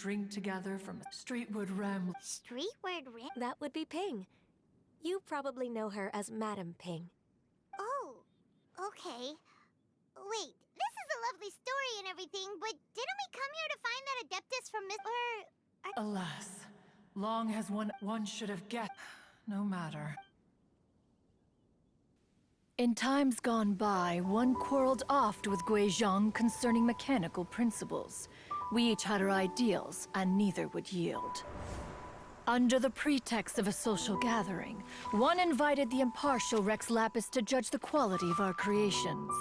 drink together from a streetwood ram. Streetward ram? That would be Ping. You probably know her as Madam Ping. Oh, okay. Wait, this is a lovely story and everything, but didn't we come here to find that Adeptus from Miss... Alas, long as one should have guessed. No matter. In times gone by, one quarreled oft with Guizhong concerning mechanical principles. We each had our ideals, and neither would yield. Under the pretext of a social gathering, one invited the impartial Rex Lapis to judge the quality of our creations.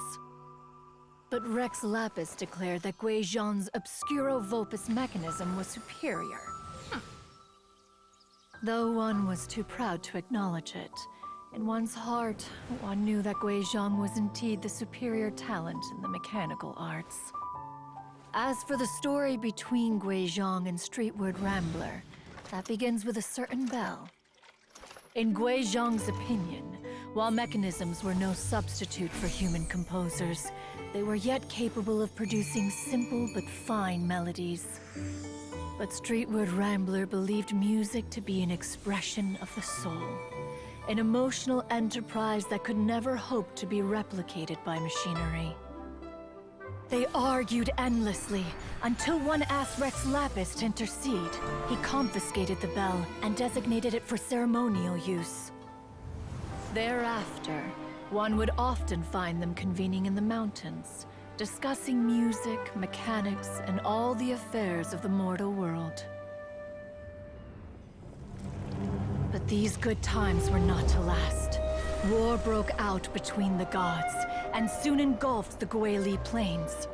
But Rex Lapis declared that Guizhong's Obscuro Vulpus mechanism was superior. Though one was too proud to acknowledge it, in one's heart, one knew that Guizhong was indeed the superior talent in the mechanical arts. As for the story between Guizhong and Streetward Rambler, that begins with a certain bell. In Guizhong's opinion, while mechanisms were no substitute for human composers, they were yet capable of producing simple but fine melodies. But Streetward Rambler believed music to be an expression of the soul, an emotional enterprise that could never hope to be replicated by machinery. They argued endlessly, until one asked Rex Lapis to intercede. He confiscated the bell and designated it for ceremonial use. Thereafter, one would often find them convening in the mountains, discussing music, mechanics, and all the affairs of the mortal world. But these good times were not to last. War broke out between the gods, and soon engulfed the Guili plains.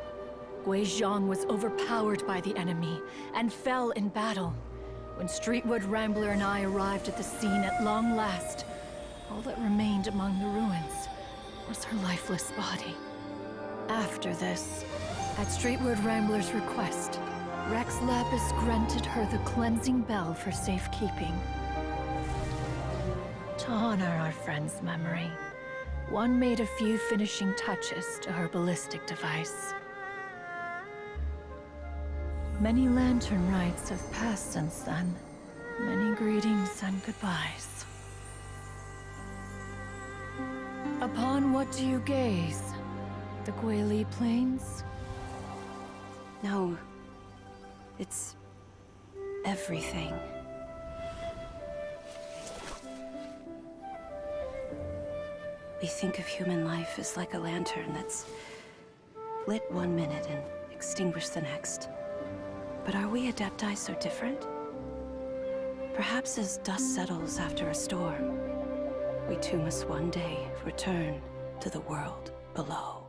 Guizhong was overpowered by the enemy, and fell in battle. When Streetwood Rambler and I arrived at the scene at long last, all that remained among the ruins was her lifeless body. After this, at Streetward Rambler's request, Rex Lapis granted her the cleansing bell for safekeeping. To honor our friend's memory, one made a few finishing touches to her ballistic device. Many LanternRites have passed since then. Many greetings and goodbyes. Upon what do you gaze? The Guili Plains? No. It's everything. We think of human life as like a lantern that's lit one minute and extinguished the next. But are we Adepti so different? Perhaps as dust settles after a storm, we too must one day return to the world below.